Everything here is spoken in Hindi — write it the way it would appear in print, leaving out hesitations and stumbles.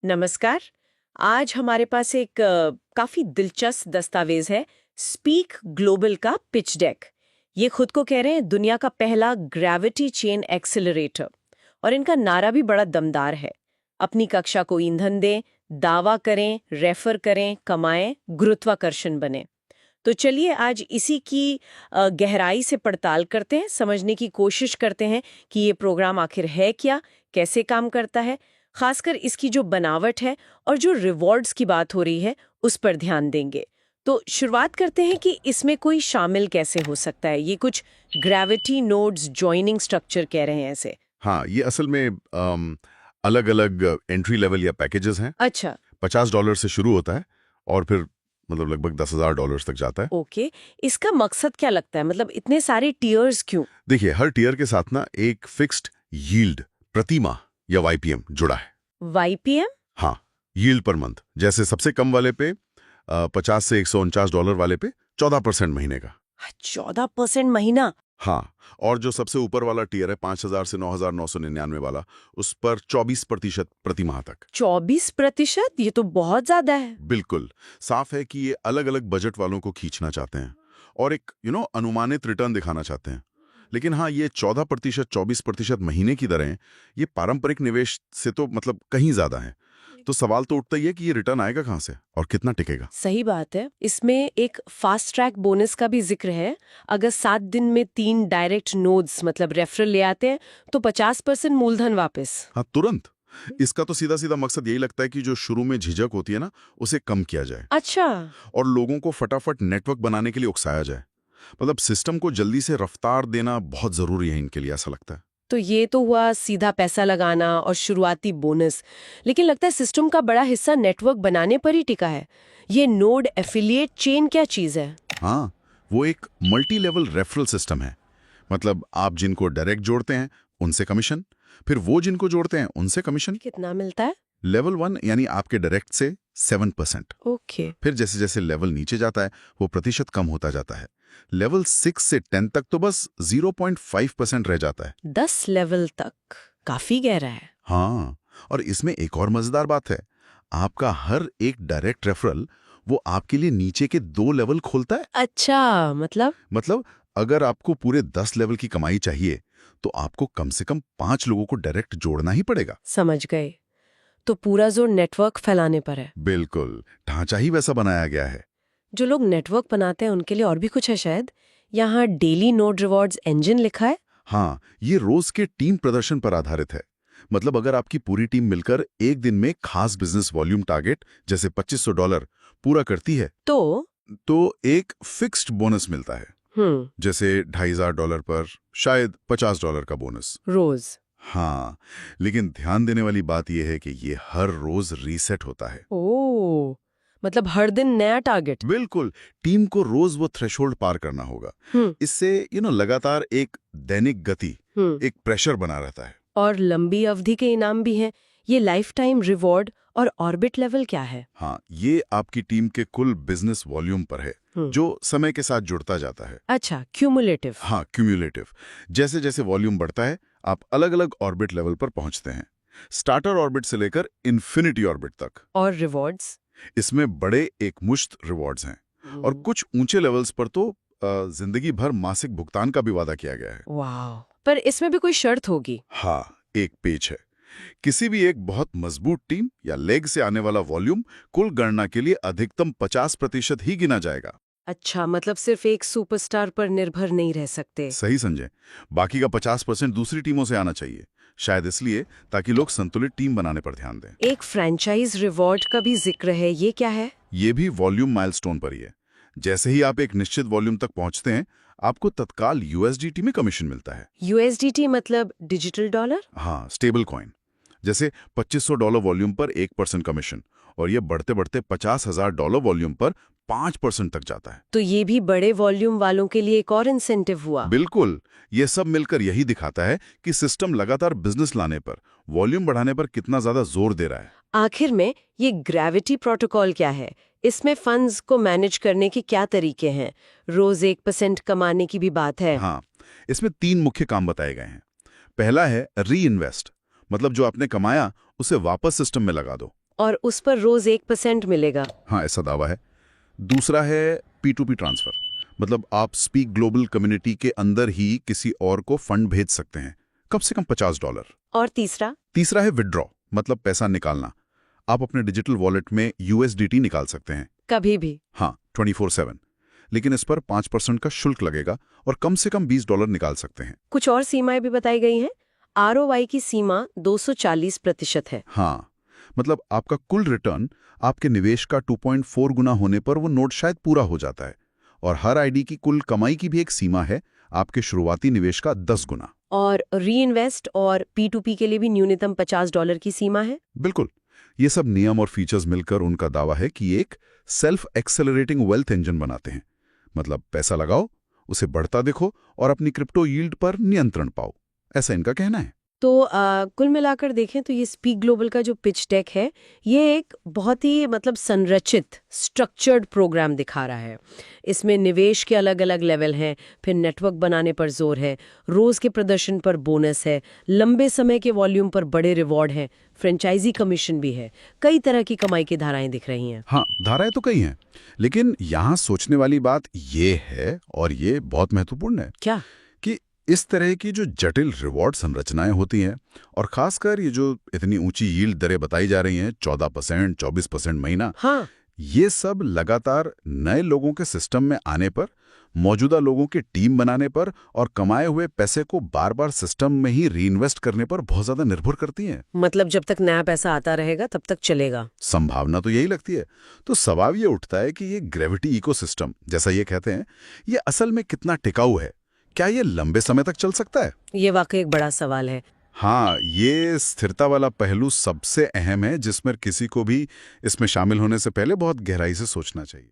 नमस्कार। आज हमारे पास एक काफी दिलचस्प दस्तावेज है, स्पीक ग्लोबल का पिच डेक। ये खुद को कह रहे हैं दुनिया का पहला ग्रेविटी चेन एक्सेलरेटर, और इनका नारा भी बड़ा दमदार है। अपनी कक्षा को ईंधन दें, दावा करें, रेफर करें, कमाएं, गुरुत्वाकर्षण बने। तो चलिए आज इसी की गहराई से पड़ताल करते हैं, समझने की कोशिश करते हैं कि ये प्रोग्राम आखिर है क्या, कैसे काम करता है, खासकर इसकी जो बनावट है और जो रिवॉर्ड्स की बात हो रही है उस पर ध्यान देंगे। तो शुरुआत करते हैं कि इसमें कोई शामिल कैसे हो सकता है। ये कुछ ग्रेविटी नोड्स जॉइनिंग स्ट्रक्चर कह रहे हैं ऐसे। हाँ, ये असल में अलग अलग एंट्री लेवल या पैकेजेस हैं। अच्छा। $50 से शुरू होता है और फिर मतलब लगभग $10,000 तक जाता है। ओके, इसका मकसद क्या लगता है, मतलब इतने सारे टियर्स क्यों? देखिए, हर टियर के साथ ना एक फिक्स्ड यील्ड प्रति माह या YPM जुड़ा है। वाईपीएम? हाँ, यील्ड पर मंथ। जैसे सबसे कम वाले पे 50 से $149 वाले पे 14% महीने का। 14% महीना? हाँ, और जो सबसे ऊपर वाला टियर है 5,000 से 9,999 वाला, उस पर 24% प्रति माह तक। 24%? ये तो बहुत ज्यादा है। बिल्कुल, साफ है कि ये अलग अलग बजट वालों को खींचना चाहते हैं और एक अनुमानित रिटर्न दिखाना चाहते हैं। लेकिन हाँ, ये 14% 24% महीने की दरें ये पारंपरिक निवेश से तो मतलब कहीं ज्यादा है। तो सवाल तो उठता ही है कि ये रिटर्न आएगा कहाँ से और कितना टिकेगा। सही बात है। इसमें एक फास्ट ट्रैक बोनस का भी जिक्र है। अगर 7 दिन में 3 डायरेक्ट नोड्स मतलब रेफरल ले आते हैं तो 50% मूलधन वापस। हाँ, तुरंत। इसका तो सीधा सीधा मकसद यही लगता है कि जो शुरू में झिझक होती है ना, उसे कम किया जाए। अच्छा। और लोगों को फटाफट नेटवर्क बनाने के लिए उकसाया जाए। मतलब सिस्टम को जल्दी से रफ्तार देना बहुत जरूरी है इनके लिए, ऐसा लगता है। तो ये तो हुआ सीधा पैसा लगाना और शुरुआती बोनस, लेकिन लगता है सिस्टम का बड़ा हिस्सा नेटवर्क बनाने पर ही टिका है। ये नोड एफिलिएट चेन क्या चीज है? हाँ, वो एक मल्टी लेवल रेफरल सिस्टम है। मतलब आप जिनको डायरेक्ट जोड़ते हैं उनसे कमीशन, फिर वो जिनको जोड़ते हैं उनसे कमीशन। कितना मिलता है? लेवल 1 यानी आपके डायरेक्ट से 7%। ओके। फिर जैसे जैसे लेवल नीचे जाता है वो प्रतिशत कम होता जाता है। लेवल 6 से 10 तक तो बस 0.5% रह जाता है। 10 लेवल तक? काफी गहरा है। हाँ, और इसमें एक और मजेदार बात है। आपका हर एक डायरेक्ट रेफरल वो आपके लिए नीचे के 2 लेवल खोलता है। अच्छा, मतलब अगर आपको पूरे 10 लेवल की कमाई चाहिए तो आपको कम से कम 5 लोगों को डायरेक्ट जोड़ना ही पड़ेगा। समझ गए। तो पूरा जोर नेटवर्क फैलाने पर है। बिल्कुल, ढांचा ही वैसा बनाया गया है। जो लोग नेटवर्क बनाते हैं उनके लिए और भी कुछ है शायद। यहाँ डेली नोड रिवॉर्ड्स इंजन लिखा है। हाँ, ये रोज के टीम प्रदर्शन पर आधारित है। मतलब अगर आपकी पूरी टीम मिलकर एक दिन में खास बिजनेस वॉल्यूम टारगेट जैसे $2,500 पूरा करती है तो एक फिक्स्ड बोनस मिलता है। जैसे $2,500 पर शायद $50 का बोनस रोज। हाँ, लेकिन ध्यान देने वाली बात यह है कि ये हर रोज रीसेट होता है। ओ, मतलब हर दिन नया टारगेट। बिल्कुल, टीम को रोज वो थ्रेशोल्ड पार करना होगा। इससे लगातार एक दैनिक गति, एक प्रेशर बना रहता है। और लंबी अवधि के इनाम भी हैं। ये लाइफ टाइम रिवॉर्ड और ऑर्बिट लेवल क्या है? हाँ, ये आपकी टीम के कुल बिजनेस वॉल्यूम पर है, जो समय के साथ जुड़ता जाता है। अच्छा, क्यूमुलेटिव। हाँ, क्यूम्युलेटिव। जैसे जैसे वॉल्यूम बढ़ता है आप अलग अलग ऑर्बिट लेवल पर पहुंचते हैं, स्टार्टर ऑर्बिट से लेकर इन्फिनिटी ऑर्बिट तक। और रिवॉर्ड्स? इसमें बड़े एकमुश्त रिवॉर्ड्स हैं और कुछ ऊंचे लेवल्स पर तो जिंदगी भर मासिक भुगतान का भी वादा किया गया है। वाह, पर इसमें भी कोई शर्त होगी? हाँ, एक पेच है। किसी भी एक बहुत मजबूत टीम या लेग से आने वाला वॉल्यूम कुल गणना के लिए अधिकतम 50% ही गिना जाएगा। अच्छा, मतलब सिर्फ एक सुपरस्टार पर निर्भर नहीं रह सकते। सही समझे। बाकी का 50% दूसरी टीमों से आना चाहिए, शायद इसलिए ताकि लोग संतुलित टीम बनाने पर ध्यान दें। एक फ्रेंचाइज रिवॉर्ड का भी जिक्र है, ये क्या है? ये भी वॉल्यूम माइलस्टोन पर ही है। जैसे ही आप एक निश्चित वॉल्यूम तक पहुंचते हैं आपको तत्काल USDT में कमीशन मिलता है। USDT मतलब डिजिटल डॉलर? हाँ, स्टेबल कॉइन। जैसे $2,500 वॉल्यूम पर 1% कमीशन, और ये बढ़ते बढ़ते $50,000 वॉल्यूम पर 5% तक जाता है। तो ये भी बड़े वॉल्यूम वालों के लिए एक और इंसेंटिव हुआ। बिल्कुल, ये सब मिलकर यही दिखाता है कि सिस्टम लगातार बिजनेस लाने पर, वॉल्यूम बढ़ाने पर कितना ज्यादा जोर दे रहा है। आखिर में ये ग्रेविटी प्रोटोकॉल क्या है? इसमें फंड्स को मैनेज करने के क्या तरीके हैं? रोज 1% कमाने की भी बात है। हाँ, इसमें 3 मुख्य काम बताए गए हैं। पहला है री इन्वेस्ट, मतलब जो आपने कमाया उसे वापस सिस्टम में लगा दो। और उस पर रोज 1% मिलेगा। हाँ, ऐसा दावा है। दूसरा है P2P ट्रांसफर, मतलब आप स्पीक ग्लोबल कम्युनिटी के अंदर ही किसी और को फंड भेज सकते हैं, कम से कम $50। और तीसरा? तीसरा है विदड्रॉ, मतलब पैसा निकालना। आप अपने डिजिटल वॉलेट में USDT निकाल सकते हैं कभी भी? हाँ, 24/7। लेकिन इस पर 5% का शुल्क लगेगा और कम से कम $20 निकाल सकते हैं। कुछ और सीमाएं भी बताई गई हैं। ROI की सीमा 240% है। हाँ, मतलब आपका कुल रिटर्न आपके निवेश का 2.4 गुना होने पर वो नोट शायद पूरा हो जाता है। और हर आईडी की कुल कमाई की भी एक सीमा है, आपके शुरुआती निवेश का 10 गुना। और री-इन्वेस्ट और P2P के लिए भी न्यूनतम $50 की सीमा है। बिल्कुल। ये सब नियम और फीचर्स मिलकर उनका दावा है कि एक सेल्फ एक्सेलरेटिंग वेल्थ इंजन बनाते हैं। मतलब पैसा लगाओ, उसे बढ़ता देखो और अपनी क्रिप्टो यील्ड पर नियंत्रण पाओ, ऐसा इनका कहना है। तो कुल मिलाकर देखें तो ये स्पीक ग्लोबल का जो पिच डेक है, ये एक बहुत ही मतलब संरचित स्ट्रक्चर्ड प्रोग्राम दिखा रहा है। इसमें निवेश के अलग अलग लेवल हैं, फिर नेटवर्क बनाने पर जोर है, रोज के प्रदर्शन पर बोनस है, लंबे समय के वॉल्यूम पर बड़े रिवॉर्ड हैं, फ्रेंचाइजी कमीशन भी है, कई तरह की कमाई की धाराएं दिख रही हैं। हाँ, धाराएं तो कई हैं, लेकिन यहाँ सोचने वाली बात ये है, और ये बहुत महत्वपूर्ण है, क्या? कि इस तरह की जो जटिल रिवॉर्ड संरचनाएं होती हैं, और खासकर ये जो इतनी ऊंची यील्ड दरें बताई जा रही हैं, 14%, 24% महीना, हाँ, ये सब लगातार नए लोगों के सिस्टम में आने पर, मौजूदा लोगों की टीम बनाने पर और कमाए हुए पैसे को बार बार सिस्टम में ही रीइन्वेस्ट करने पर बहुत ज्यादा निर्भर करती हैं। मतलब जब तक नया पैसा आता रहेगा तब तक चलेगा। संभावना तो यही लगती है। तो सवाल ये उठता है कि ये ग्रेविटी इकोसिस्टम, जैसा ये कहते हैं, ये असल में कितना टिकाऊ है? क्या ये लंबे समय तक चल सकता है? ये वाकई एक बड़ा सवाल है। हाँ, ये स्थिरता वाला पहलू सबसे अहम है, जिसमें किसी को भी इसमें शामिल होने से पहले बहुत गहराई से सोचना चाहिए।